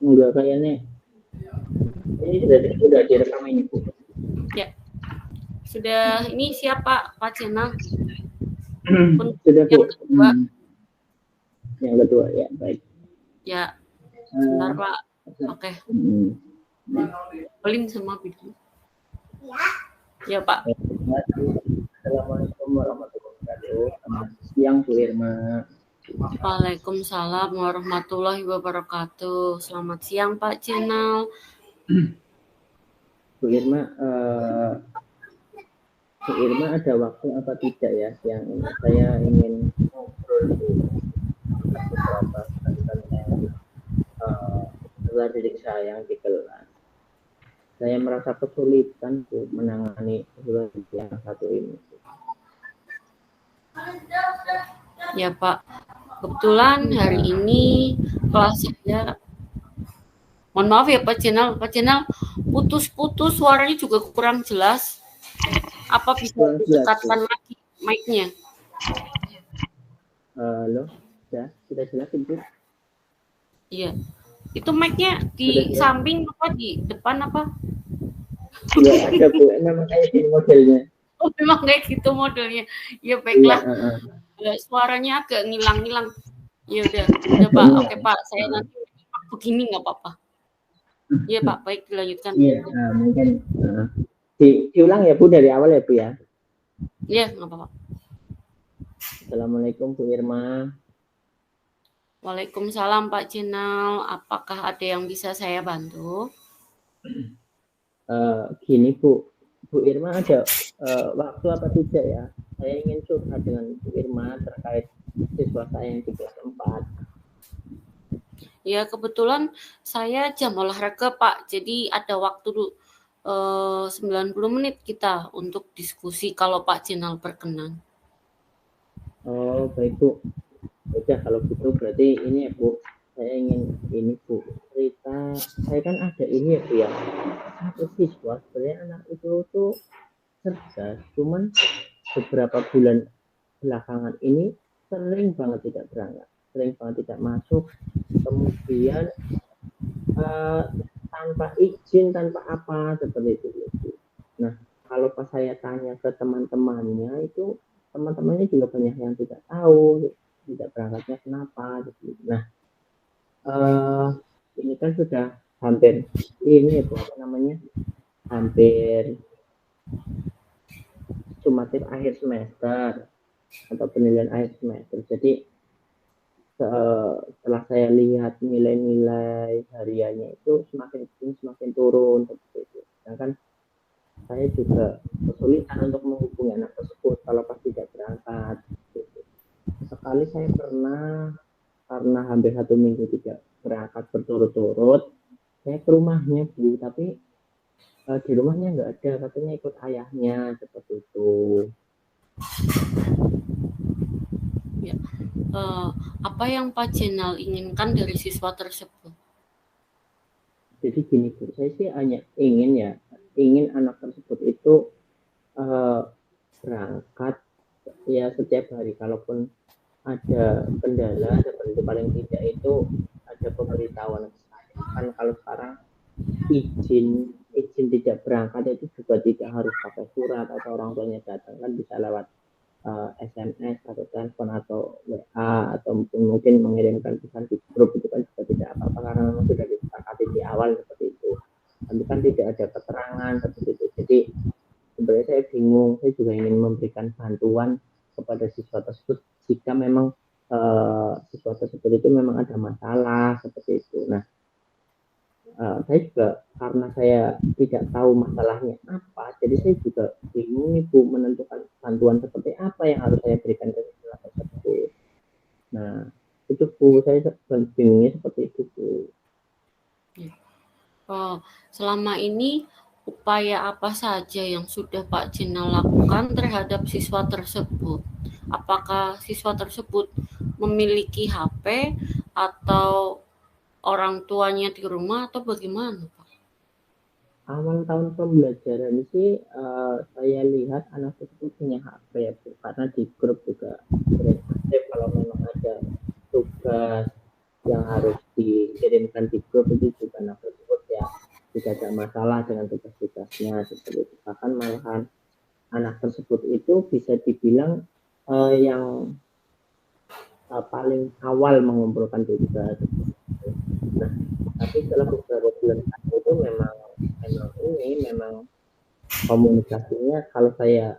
Enggak kayaknya. Ini sudah direkam ini Bu. Ya. Sudah ini siapa Pak Channel? Sudah Bu. Yang kedua. Yang kedua ya, baik. Ya. Sebentar Pak. Oke. Paling sama video. Ya Pak. Assalamualaikum warahmatullahi wabarakatuh. Selamat siang Bu Irma. Waalaikumsalam warahmatullahi wabarakatuh. Selamat siang Pak Channel. Bu Irma, Bu Irma ada waktu apa tidak ya yang saya ingin ngobrol beberapa tentang didik saya di kelas. Saya merasa kesulitan Bu menangani yang satu ini. Ya Pak. Kebetulan hari ini kelas saya, mohon maaf ya Pak Channel putus-putus, suaranya juga kurang jelas. Apa bisa didekatkan lagi mic-nya? Halo, ya sudah jelas Bu? Iya. Itu mic-nya di samping apa di depan apa? Ya ada Bu, memang kayak gini modelnya. Oh memang kayak gitu modelnya. Ya baiklah. Suaranya agak ngilang-ngilang. Ya udah Pak. Oke Pak, saya nanti begini nggak apa-apa. Iya Pak, baik dilanjutkan. Iya, mungkin diulang ya Bu dari awal ya Bu ya. Iya, nggak apa-apa. Assalamualaikum Bu Irma. Waalaikumsalam Pak Channel. Apakah ada yang bisa saya bantu? Gini Bu Irma ada waktu apa tidak ya? Saya ingin curhat dengan Bu Irma terkait siswa saya yang di kelas 4. Ya kebetulan saya jam olahraga Pak, jadi ada waktu 90 menit kita untuk diskusi kalau Pak Channel berkenan. Oh baik Bu. Udah kalau gitu berarti ini ya Bu, saya ingin ini Bu cerita. Saya kan ada ini ya Bu ya, satu siswa sebenarnya anak itu tuh cerdas, cuman beberapa bulan belakangan ini sering banget tidak berangkat, sering banget tidak masuk, kemudian tanpa izin, tanpa apa seperti itu. Nah kalau pas saya tanya ke teman-temannya itu, teman-temannya juga banyak yang tidak tahu tidak berangkatnya kenapa gitu. Nah ini kan sudah hampir ini apa namanya, hampir sumatif akhir semester atau penilaian akhir semester. Jadi setelah saya lihat nilai-nilai hariannya itu semakin turun seperti itu. Sedangkan saya juga kesulitan untuk menghubungi anak tersebut kalau pas tidak berangkat. Sekali saya pernah karena hampir 1 minggu tidak berangkat berturut-turut, saya ke rumahnya Bu, tapi di rumahnya nggak ada, katanya ikut ayahnya seperti itu. Ya. Apa yang Pak Channel inginkan dari siswa tersebut? Jadi gini Bu, saya sih hanya ingin anak tersebut itu berangkat ya setiap hari, kalaupun ada kendala seperti itu paling tidak itu ada pemberitahuan. Kan kalau sekarang izin tidak berangkat itu juga tidak harus pakai surat atau orang tuanya datang, kan bisa lewat SMS atau telepon atau WA atau mungkin mengirimkan pesan di grup, itu kan juga tidak apa-apa karena memang sudah disepakati di awal seperti itu. Tapi kan tidak ada keterangan seperti itu. Jadi sebenarnya saya bingung, saya juga ingin memberikan bantuan kepada siswa tersebut jika memang siswa tersebut itu memang ada masalah seperti itu. Nah saya juga karena saya tidak tahu masalahnya apa, jadi saya juga bingung nih Bu menentukan bantuan seperti apa yang harus saya berikan ke siswa tersebut. Nah itu Bu, saya bingungnya seperti itu Bu. Selama ini upaya apa saja yang sudah Pak Channel lakukan terhadap siswa tersebut? Apakah siswa tersebut memiliki HP atau orang tuanya di rumah atau bagaimana Pak? Awal tahun pembelajaran sih saya lihat anak tersebut punya HP ya Bu, karena di grup juga sering aktif kalau memang ada tugas yang harus dikirimkan di grup itu juga anak tersebut ya tidak ada masalah dengan tugas-tugasnya seperti itu. Bahkan malahan anak tersebut itu bisa dibilang yang paling awal mengumpulkan tugas seperti itu. Nah, tapi setelah beberapa bulan itu memang komunikasinya kalau saya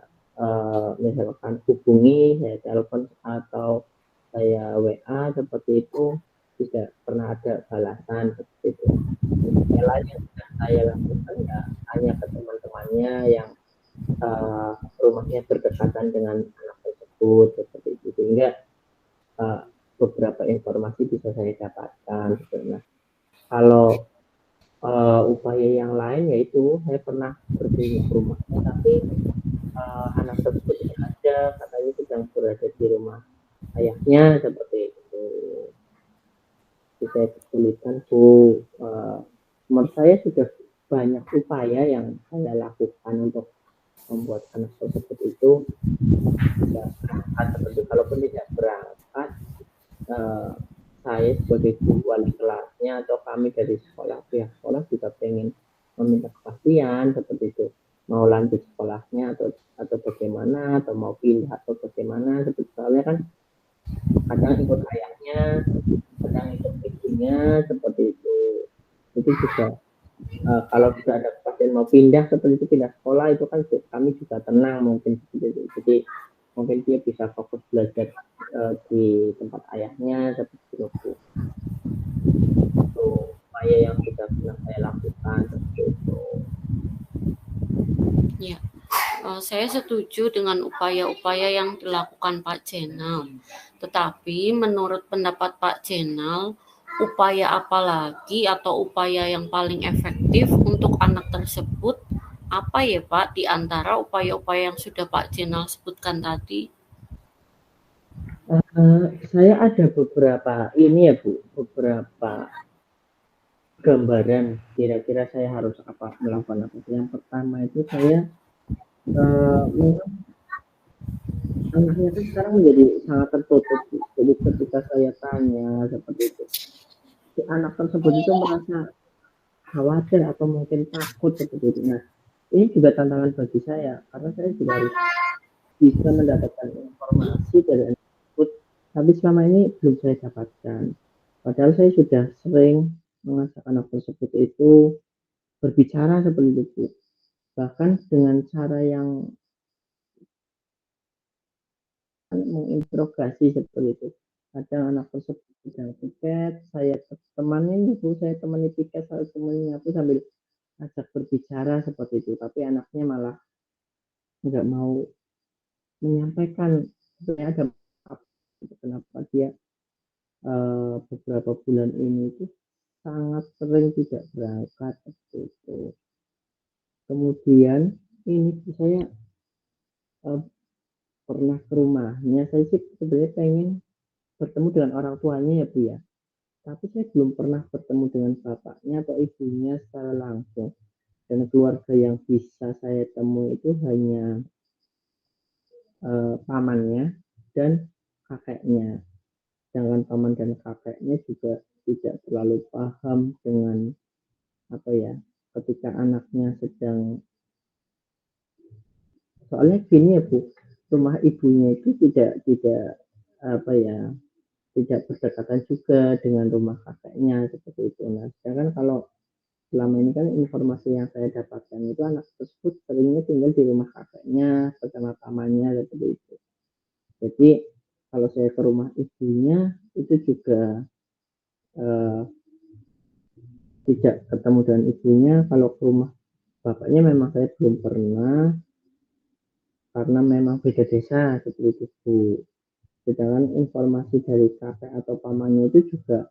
misalkan hubungi, saya telepon atau saya WA seperti itu tidak pernah ada balasan seperti itu. Yang lain yang sudah saya lakukan ya hanya ke teman-temannya yang rumahnya berdekatan dengan anak tersebut seperti itu sehingga uh, beberapa informasi bisa saya dapatkan. Gitu. Nah, kalau upaya yang lain yaitu saya pernah berkunjung ke rumahnya tapi anak tersebut tidak ada, katanya sedang berada di rumah ayahnya seperti itu. Jadi saya kesulitan bu. Menurut saya sudah banyak upaya yang saya lakukan untuk membuat anak tersebut itu tidak berangkat seperti itu. Kalaupun tidak berangkat, eh, saya sebagai guru wali kelasnya atau kami dari sekolah pihak sekolah juga pengen meminta kepastian seperti itu mau lanjut sekolahnya atau bagaimana atau mau pindah atau bagaimana seperti soalnya kan kadang ikut ayahnya kadang ikut ibunya seperti itu juga kalau sudah ada pasien mau pindah seperti itu pindah sekolah itu kan kami juga tenang mungkin seperti itu jadi mungkin dia bisa fokus belajar di tempat ayahnya seperti itu itu upaya yang sudah pernah saya lakukan seperti itu. Ya, saya setuju dengan upaya-upaya yang dilakukan Pak Jenal. Tetapi menurut pendapat Pak Jenal, upaya apa lagi atau upaya yang paling efektif untuk anak tersebut apa ya Pak di antara upaya-upaya yang sudah Pak Jenal sebutkan tadi? Saya ada beberapa ini ya Bu, beberapa gambaran kira-kira saya harus melakukan apa. Yang pertama itu saya memang anaknya kan sekarang menjadi sangat tertutup. Jadi ketika saya tanya seperti itu, si anak tersebut itu merasa khawatir atau mungkin takut seperti itu. Nah, ini juga tantangan bagi saya karena saya juga harus bisa mendapatkan informasi dari anak tersebut, tapi selama ini belum saya dapatkan. Padahal saya sudah sering mengajak anak tersebut itu berbicara seperti itu, bahkan dengan cara yang menginterogasi seperti itu. Kadang anak tersebut sedang piket, saya temani itu, saya temani piket, saya temani aku sambil ajak berbicara seperti itu, tapi anaknya malah nggak mau menyampaikan sebenarnya ada kenapa dia beberapa bulan ini itu sangat sering tidak berangkat seperti itu. Kemudian ini saya uh, pernah ke rumahnya, saya sih sebenarnya pengen bertemu dengan orang tuanya ya Bu ya. Tapi saya belum pernah bertemu dengan bapaknya atau ibunya secara langsung. Dan keluarga yang bisa saya temui itu hanya pamannya dan kakeknya. Sedangkan paman dan kakeknya juga tidak terlalu paham dengan apa ya ketika anaknya sedang soalnya gini ya Bu rumah ibunya itu tidak apa ya tidak berdekatan juga dengan rumah kakeknya seperti itu. Nah, sedangkan kalau selama ini kan informasi yang saya dapatkan itu anak tersebut seringnya tinggal di rumah kakeknya bersama pamannya seperti itu. Jadi kalau saya ke rumah ibunya itu juga eh, tidak ketemu dengan ibunya. Kalau ke rumah bapaknya memang saya belum pernah karena memang beda desa seperti itu Bu. Sedangkan informasi dari kakek atau pamannya itu juga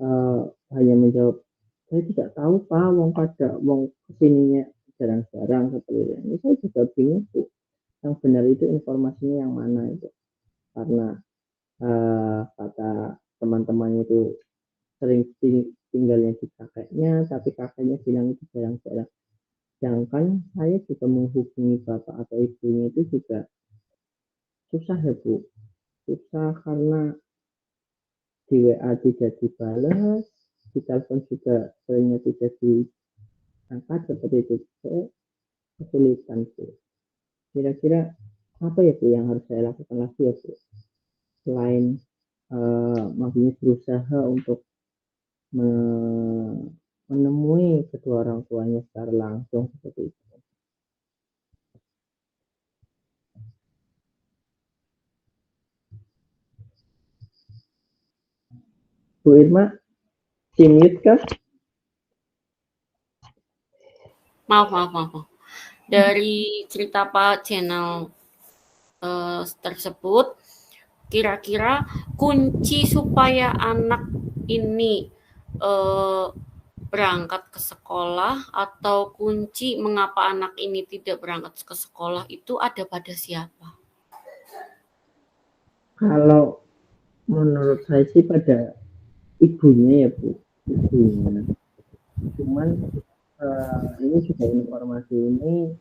uh, hanya menjawab saya tidak tahu Pak wong pada wong kesininya jarang-jarang seperti itu. Ini saya juga bingung Bu yang benar itu informasinya yang mana itu karena kata teman-temannya itu sering tinggalnya di kakeknya tapi kakeknya bilang itu jarang-jarang sedangkan saya juga menghubungi bapak atau ibunya itu juga susah ya Bu susah karena di WA tidak dibalas, di telepon juga seringnya tidak diangkat, seperti itu. Saya kesulitan sih. Kira-kira apa ya Bu yang harus saya lakukan lagi ya Bu? Selain maksudnya berusaha untuk menemui kedua orang tuanya secara langsung seperti itu. Bu Irma, simut kah? Maaf. Dari cerita Pak Channel tersebut, kira-kira kunci supaya anak ini berangkat ke sekolah atau kunci mengapa anak ini tidak berangkat ke sekolah itu ada pada siapa? Kalau menurut saya sih pada ibunya ya Bu, ibunya. Cuman ini juga informasi ini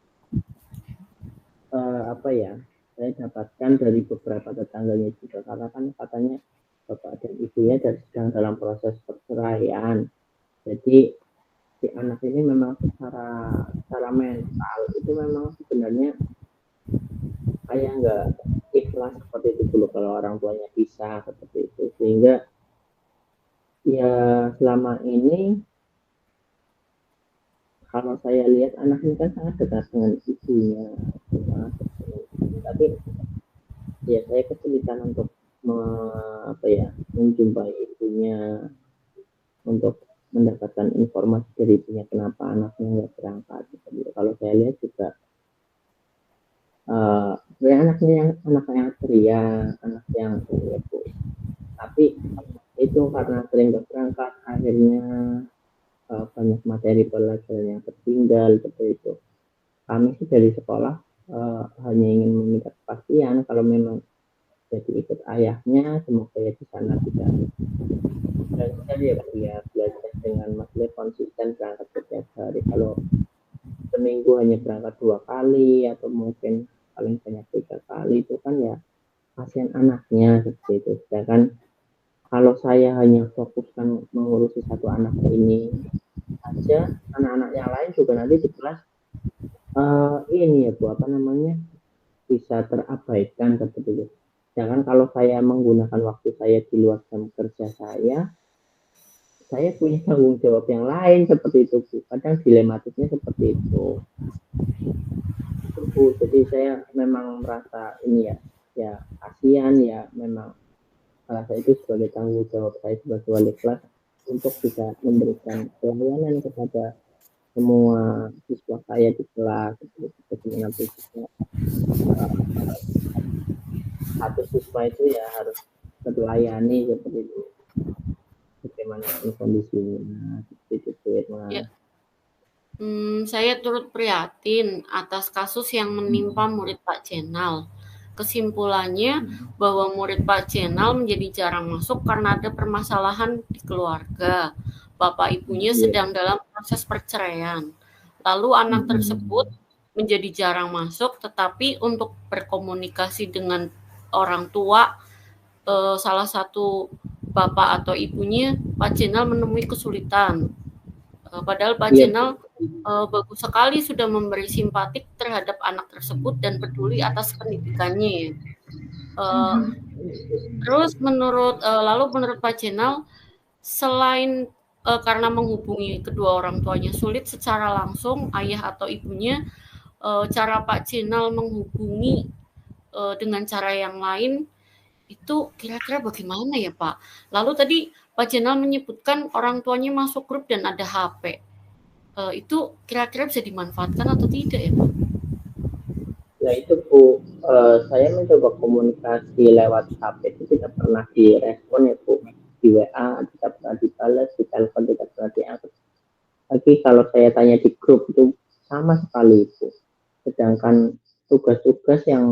apa ya, saya dapatkan dari beberapa tetangganya juga, karena kan katanya bapak dan ibunya sedang dalam proses perceraian. Jadi si anak ini memang secara mental itu memang sebenarnya kayak nggak ikhlas seperti itu dulu kalau orang tuanya bisa seperti itu, sehingga ya selama ini kalau saya lihat anak ini kan sangat dekat dengan ibunya, tapi ya saya kesulitan untuk menjumpai ibunya untuk mendapatkan informasi dari ibunya kenapa anaknya nggak berangkat. Kalau saya lihat juga anaknya yang ceria, anak yang tapi itu karena sering nggak berangkat akhirnya banyak materi pelajaran yang tertinggal seperti itu. Kami sih dari sekolah hanya ingin meminta kepastian kalau memang jadi ikut ayahnya, semoga ya di sana tidak belajar ya belajar dengan maksudnya konsisten berangkat setiap hari. Kalau seminggu hanya berangkat 2 kali atau mungkin paling banyak 3 kali, itu kan ya kasihan anaknya seperti itu. Sedangkan kalau saya hanya fokuskan mengurusi satu anak ini aja, anak-anak yang lain juga nanti di kelas ini ya Bu, bisa terabaikan seperti itu. Sedangkan kalau saya menggunakan waktu saya di luar jam kerja saya punya tanggung jawab yang lain seperti itu Bu. Kadang dilematisnya seperti itu. Itu Bu. Jadi saya memang merasa ini ya kasihan ya, memang merasa itu sebagai tanggung jawab saya sebagai wali kelas untuk bisa memberikan pelayanan kepada semua siswa saya di kelas, bagaimana prinsipnya satu siswa itu ya harus terlayani seperti itu, bagaimana kondisinya seperti itu Ya. Saya turut prihatin atas kasus yang menimpa murid Pak Jenal. Kesimpulannya bahwa murid Pak Jenal menjadi jarang masuk karena ada permasalahan di keluarga. Bapak ibunya sedang dalam proses perceraian. Lalu anak tersebut menjadi jarang masuk, tetapi untuk berkomunikasi dengan orang tua, salah satu bapak atau ibunya, Pak Jenal menemui kesulitan. Padahal Pak Iya Bu. Jenal bagus sekali sudah memberi simpatik terhadap anak tersebut dan peduli atas pendidikannya. Terus lalu menurut Pak Jenal, selain karena menghubungi kedua orang tuanya sulit secara langsung, ayah atau ibunya, cara Pak Jenal menghubungi dengan cara yang lain itu kira-kira bagaimana ya Pak? Lalu tadi Pak Jenal menyebutkan orang tuanya masuk grup dan ada HP. Itu kira-kira bisa dimanfaatkan atau tidak ya Pak? Ya itu Bu, saya mencoba komunikasi lewat HP itu tidak pernah direspon ya Bu. Di WA tidak pernah dibalas, di telepon tidak pernah diangkat. Tapi kalau saya tanya di grup itu sama sekali Bu. Sedangkan tugas-tugas yang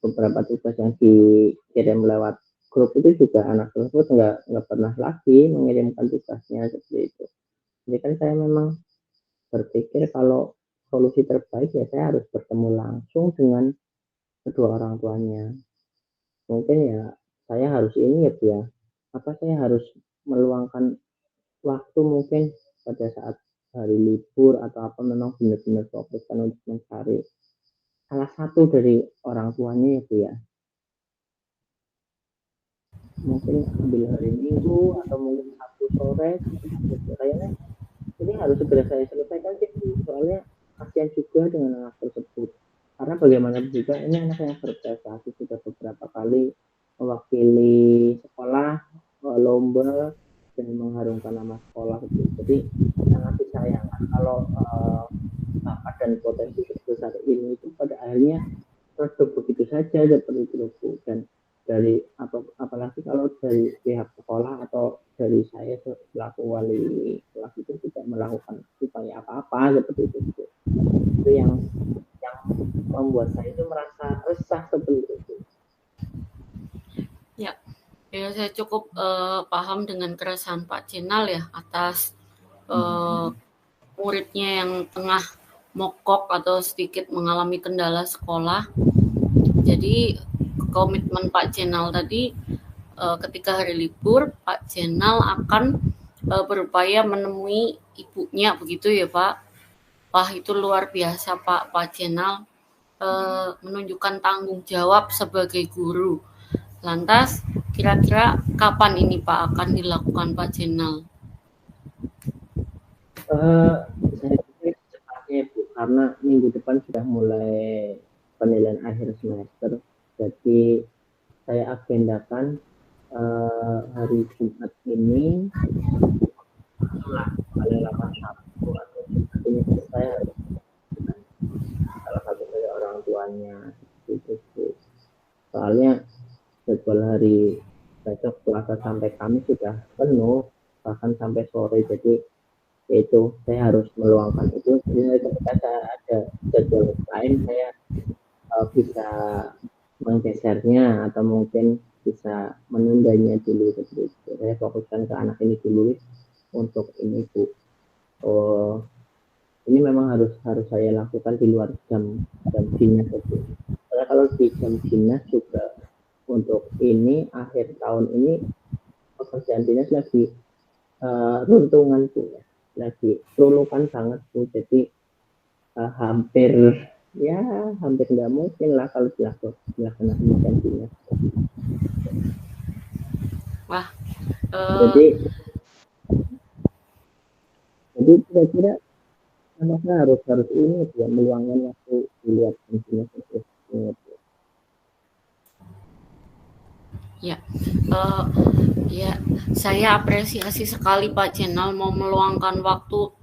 beberapa tugas yang dikirim lewat grup itu juga anak tersebut nggak pernah lagi mengirimkan tugasnya seperti itu. Jadi kan saya memang berpikir kalau solusi terbaik ya saya harus bertemu langsung dengan kedua orang tuanya. Mungkin ya saya harus ini ya Bu ya, saya harus meluangkan waktu mungkin pada saat hari libur atau apa memang benar-benar fokuskan untuk mencari salah satu dari orang tuanya ya Bu ya. Mungkin ambil hari Minggu atau mungkin Sabtu sore kayaknya ini harus segera saya selesaikan sih Bu. Soalnya kasihan juga dengan anak tersebut. Karena bagaimanapun juga ini anak yang berprestasi sudah beberapa kali mewakili sekolah lomba dan mengharumkan nama sekolah gitu. Jadi sangat disayangkan kalau bakat dan potensi sebesar ini itu pada akhirnya redup begitu saja seperti itu Bu. Dan dari apalagi kalau dari pihak sekolah atau dari saya selaku wali kelas itu tidak melakukan upaya apa-apa seperti itu Bu. Itu yang membuat saya itu merasa resah seperti itu. Ya, ya saya cukup paham dengan keresahan Pak Cinal ya atas muridnya yang tengah mogok atau sedikit mengalami kendala sekolah. Jadi komitmen Pak Cinal tadi ketika hari libur Pak Cinal akan berupaya menemui ibunya begitu ya Pak. Wah itu luar biasa Pak Cinal menunjukkan tanggung jawab sebagai guru. Lantas kira-kira kapan ini Pak akan dilakukan Pak Cinal? Saya pikir secepatnya Bu, karena minggu depan sudah mulai penilaian akhir semester. Jadi saya agendakan hari Jumat ini paling lama Sabtu atau Jumat ini saya harus salah satu dari orang tuanya itu Bu. Soalnya jadwal hari besok Selasa sampai Kamis sudah penuh bahkan sampai sore, jadi itu saya harus meluangkan itu. Jadi ketika saya ada jadwal lain saya bisa menggesernya atau mungkin bisa menundanya dulu seperti itu. Saya fokuskan ke anak ini dulu untuk ini Bu. Ini memang harus saya lakukan di luar jam dinas itu. Karena kalau di jam dinas juga untuk ini akhir tahun ini pekerjaan dinas lagi runtungan Bu ya, lagi lulukan banget Bu. Jadi hampir nggak mungkin lah kalau dilaksanakan jam dinas. Wah. Jadi kira-kira anaknya harus ini ya, meluangkan waktu di luar jam dinas itu. Ya, ya saya apresiasi sekali Pak Channel mau meluangkan waktu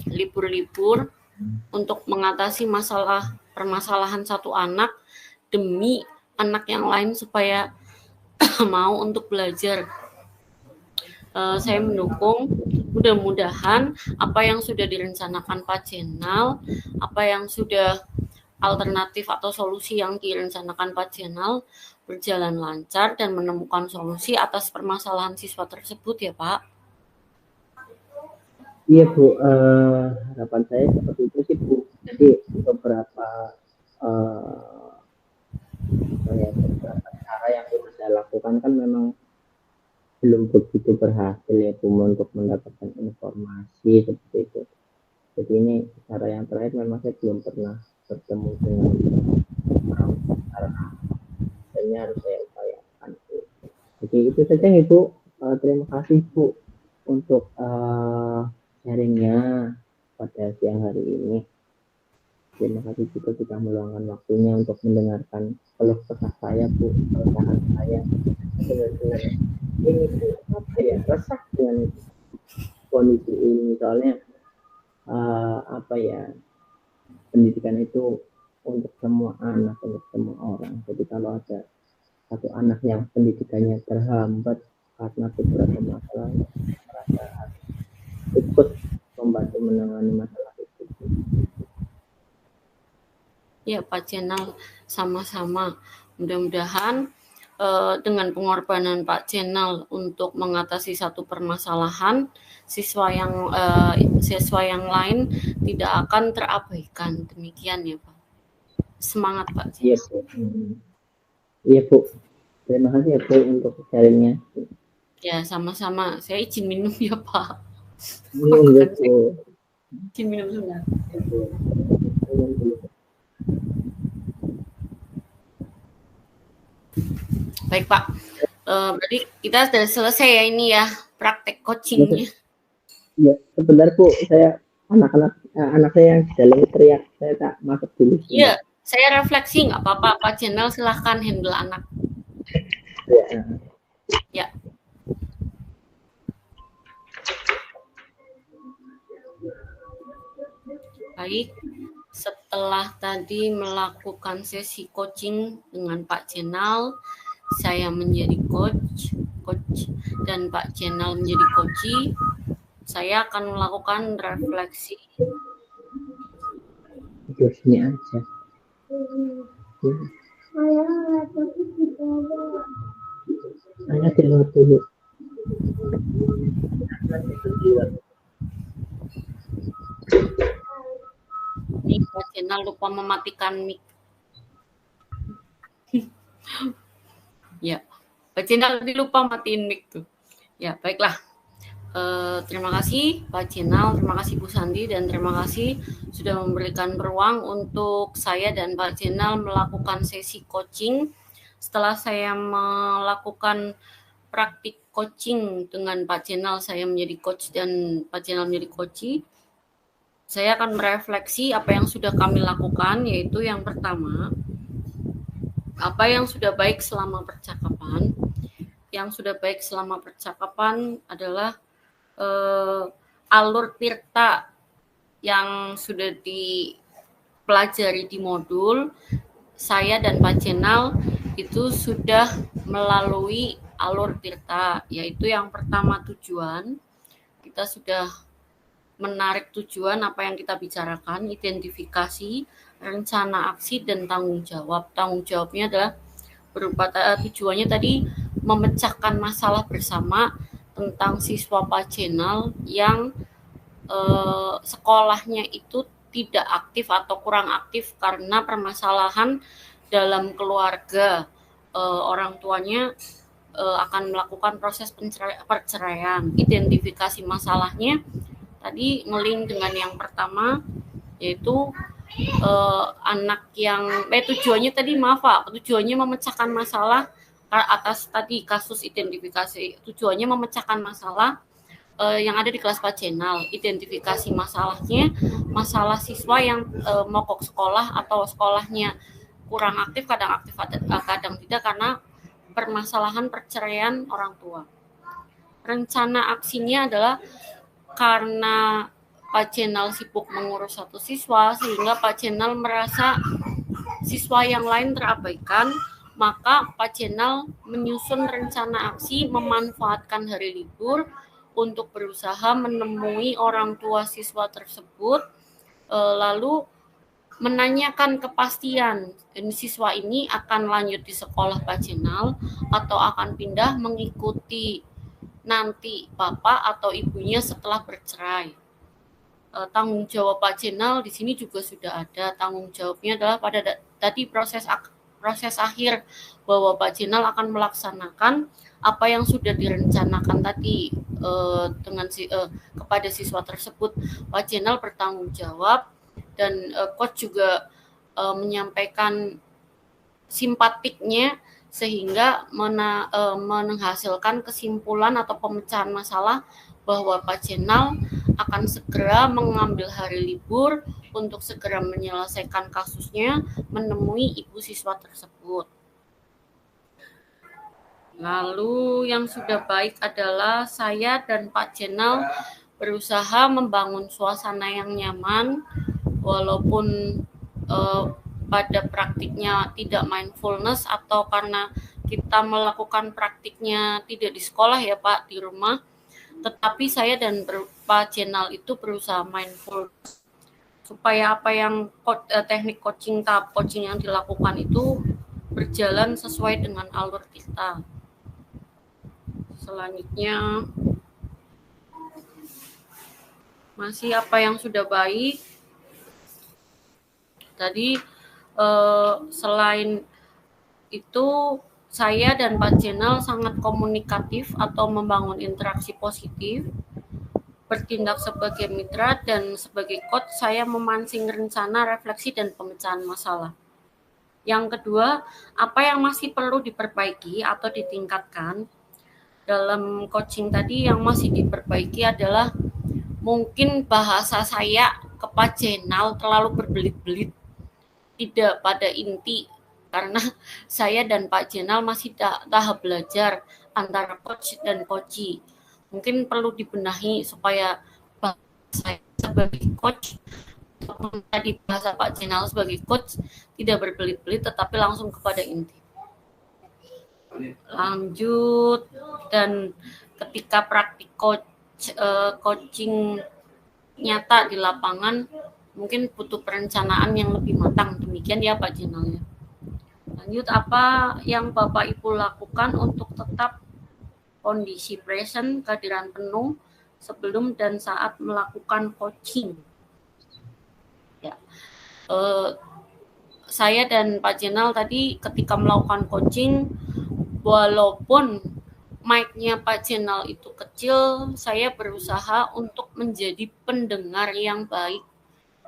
libur-libur untuk mengatasi permasalahan satu anak demi anak yang lain supaya mau untuk belajar. Saya mendukung, mudah-mudahan apa yang sudah direncanakan Pak Channel, apa yang sudah alternatif atau solusi yang direncanakan Pak Channel berjalan lancar dan menemukan solusi atas permasalahan siswa tersebut ya Pak. Iya Bu, harapan saya seperti itu sih Bu. Jadi beberapa cara yang sudah saya lakukan kan memang belum begitu berhasil ya Bu untuk mendapatkan informasi seperti itu. Jadi ini cara yang terakhir memang saya belum pernah bertemu dengan orang karena ini harus saya upayakan Bu. Jadi itu saja Ibu. Terima kasih Bu untuk sharingnya pada siang hari ini. Terima kasih juga sudah meluangkan waktunya untuk mendengarkan keluh kesah saya Bu, keresahan saya. Benar-benar ini apa ya, resah dengan kondisi ini. Soalnya pendidikan itu untuk semua anak, untuk semua orang. Jadi kalau ada satu anak yang pendidikannya terhambat karena beberapa masalah, merasa ikut membantu menangani masalah itu. Ya Pak Channel, sama-sama. Mudah-mudahan dengan pengorbanan Pak Channel untuk mengatasi satu permasalahan, siswa yang lain tidak akan terabaikan. Demikian ya Pak. Semangat Pak Channel. Iya Bu. Terima kasih ya Bu untuk sharingnya. Ya, sama-sama. Saya izin minum ya, Pak. Minum ya Bu. Izin minum sebentar. Minum dulu. Baik, Pak. Berarti kita sudah selesai ya ini ya, praktek coachingnya. Ya, sebentar Bu, anak saya yang di dalam teriak, saya tak masuk dulu. Iya, saya refleksi nggak apa-apa, Pak Channel silahkan handle anak. Ya. Ya. Baik, setelah tadi melakukan sesi coaching dengan Pak Channel, saya menjadi coach, dan Pak Channel menjadi coachee. Saya akan melakukan refleksi. Tidur sini aja. Saya tidur dulu. Ini Pak Channel lupa mematikan mic. Ya, Pak Channel lupa matiin mic tuh. Ya, baiklah. Terima kasih Pak Channel, terima kasih Bu Sandi, dan terima kasih sudah memberikan ruang untuk saya dan Pak Channel melakukan sesi coaching. Setelah saya melakukan praktik coaching dengan Pak Channel, saya menjadi coach dan Pak Channel menjadi coachee. Saya akan merefleksi apa yang sudah kami lakukan, yaitu yang pertama, apa yang sudah baik selama percakapan. Yang sudah baik selama percakapan adalah alur tirta yang sudah dipelajari di modul. Saya dan Pak Channel itu sudah melalui alur tirta, yaitu yang pertama tujuan. Kita sudah menarik tujuan apa yang kita bicarakan, identifikasi, rencana aksi, dan tanggung jawab. Tanggung jawabnya adalah berupa tujuannya tadi memecahkan masalah bersama tentang siswa Pak Channel yang sekolahnya itu tidak aktif atau kurang aktif karena permasalahan dalam keluarga. Orang tuanya akan melakukan proses perceraian. Identifikasi masalahnya tadi ngeling dengan yang pertama, yaitu anak yang tujuannya tadi tujuannya memecahkan masalah atas tadi kasus identifikasi. Tujuannya memecahkan masalah yang ada di kelas Pak Channel. Identifikasi masalahnya, masalah siswa yang mogok sekolah atau sekolahnya kurang aktif, kadang tidak karena permasalahan perceraian orang tua. Rencana aksinya adalah karena Pak Channel sibuk mengurus satu siswa sehingga Pak Channel merasa siswa yang lain terabaikan, maka Pak Channel menyusun rencana aksi memanfaatkan hari libur untuk berusaha menemui orang tua siswa tersebut, lalu menanyakan kepastian siswa ini akan lanjut di sekolah Pak Channel atau akan pindah mengikuti nanti bapak atau ibunya setelah bercerai. Tanggung jawab Pak Channel di sini juga sudah ada. Tanggung jawabnya adalah pada tadi proses akhir bahwa Pak Channel akan melaksanakan apa yang sudah direncanakan tadi kepada siswa tersebut. Pak Channel bertanggung jawab dan coach juga menyampaikan simpatiknya sehingga menghasilkan kesimpulan atau pemecahan masalah bahwa Pak Channel akan segera mengambil hari libur untuk segera menyelesaikan kasusnya, menemui ibu siswa tersebut. Lalu yang sudah baik adalah saya dan Pak Channel berusaha membangun suasana yang nyaman, walaupun pada praktiknya tidak mindfulness atau karena kita melakukan praktiknya tidak di sekolah ya Pak, di rumah. Tetapi saya dan Pak Channel itu berusaha mindful supaya apa yang teknik coaching, tahap coaching yang dilakukan itu berjalan sesuai dengan alur kita. Selanjutnya masih apa yang sudah baik. Tadi selain itu saya dan Pak Jenal sangat komunikatif atau membangun interaksi positif, bertindak sebagai mitra dan sebagai coach saya memancing rencana, refleksi, dan pemecahan masalah. Yang kedua, apa yang masih perlu diperbaiki atau ditingkatkan dalam coaching tadi yang masih diperbaiki adalah mungkin bahasa saya ke Pak Jenal terlalu berbelit-belit, tidak pada inti, karena saya dan Pak Jenal masih tahap belajar antara coach dan coachee. Mungkin perlu dibenahi supaya saya sebagai coach ataupun tadi bahasa Pak Jenal sebagai coach tidak berbelit-belit tetapi langsung kepada inti. Lanjut, dan ketika praktik coaching nyata di lapangan mungkin butuh perencanaan yang lebih matang. Demikian ya Pak Jenal ya. Lanjut, apa yang Bapak Ibu lakukan untuk tetap kondisi present, kehadiran penuh sebelum dan saat melakukan coaching? Ya, saya dan Pak Jenal tadi ketika melakukan coaching, walaupun mic-nya Pak Jenal itu kecil, saya berusaha untuk menjadi pendengar yang baik.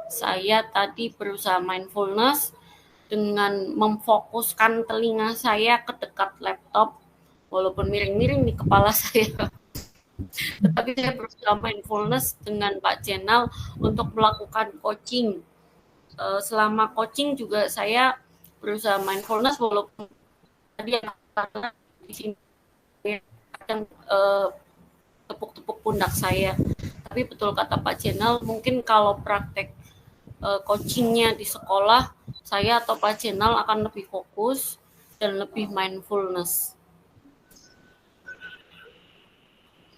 Saya tadi berusaha mindfulness dengan memfokuskan telinga saya ke dekat laptop, walaupun miring-miring di kepala saya. Tetapi saya berusaha mindfulness dengan Pak Jenal untuk melakukan coaching. Selama coaching juga saya berusaha mindfulness, walaupun tadi di sini kadang tepuk-tepuk pundak saya. Tapi betul kata Pak Jenal, mungkin kalau praktek coachingnya di sekolah, saya atau Pak Jenal akan lebih fokus dan lebih mindfulness.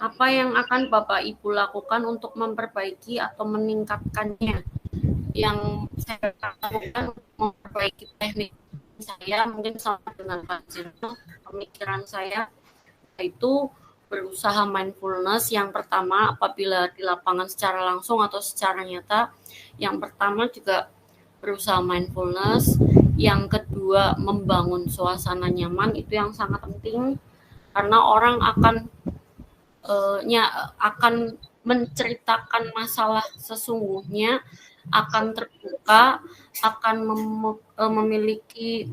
Apa yang akan Bapak Ibu lakukan untuk memperbaiki atau meningkatkannya? Yang saya lakukan untuk memperbaiki teknik saya mungkin sama dengan Pak Jenal, pemikiran saya itu berusaha mindfulness. Yang pertama, apabila di lapangan secara langsung atau secara nyata, yang pertama juga berusaha mindfulness. Yang kedua, membangun suasana nyaman, itu yang sangat penting karena orang akan menceritakan masalah sesungguhnya, akan terbuka, akan memiliki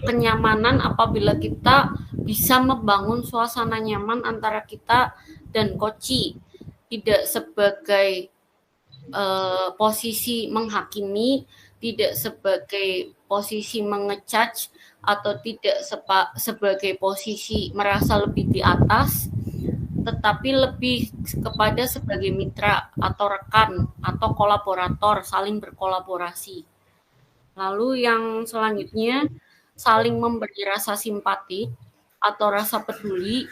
kenyamanan apabila kita bisa membangun suasana nyaman antara kita dan coachee, tidak sebagai posisi menghakimi, tidak sebagai posisi mengejudge, atau tidak sebagai posisi merasa lebih di atas, tetapi lebih kepada sebagai mitra atau rekan atau kolaborator, saling berkolaborasi. Lalu yang selanjutnya, saling memberi rasa simpati atau rasa peduli,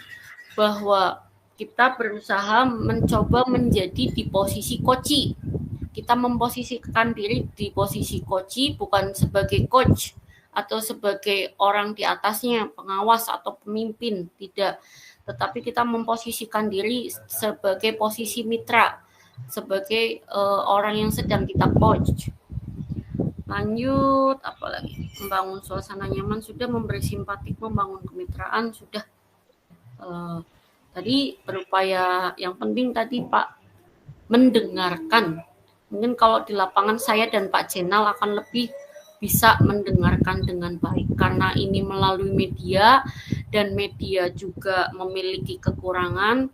bahwa kita berusaha mencoba menjadi di posisi coachee. Kita memposisikan diri di posisi coachee, bukan sebagai coach atau sebagai orang di atasnya, pengawas atau pemimpin, tidak. Tetapi kita memposisikan diri sebagai posisi mitra, sebagai orang yang sedang kita coach. Lanjut, apalagi? Membangun suasana nyaman sudah, memberi simpatik, membangun kemitraan sudah. Tadi berupaya, yang penting tadi Pak, mendengarkan. Mungkin kalau di lapangan saya dan Pak Jenal akan lebih bisa mendengarkan dengan baik karena ini melalui media dan media juga memiliki kekurangan.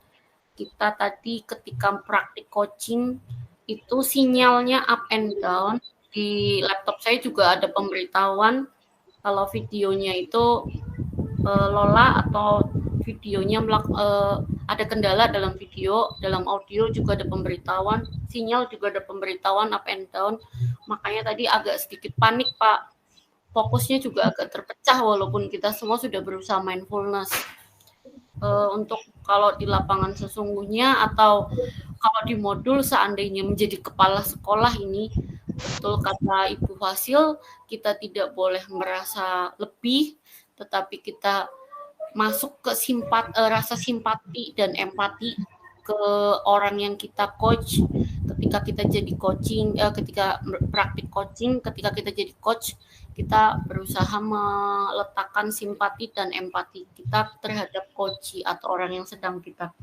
Kita tadi ketika praktik coaching itu sinyalnya up and down. Di laptop saya juga ada pemberitahuan kalau videonya itu lola atau videonya ada kendala dalam video, dalam audio juga ada pemberitahuan, sinyal juga ada pemberitahuan up and down. Makanya tadi agak sedikit panik Pak, fokusnya juga agak terpecah walaupun kita semua sudah berusaha mindfulness. Untuk kalau di lapangan sesungguhnya atau kalau di modul seandainya menjadi kepala sekolah ini, betul kata Ibu Fasil, kita tidak boleh merasa lebih, tetapi kita masuk ke rasa simpati dan empati ke orang yang kita coach. Ketika kita jadi coaching, ketika praktik coaching, ketika kita jadi coach, kita berusaha meletakkan simpati dan empati kita terhadap koji atau orang yang sedang kita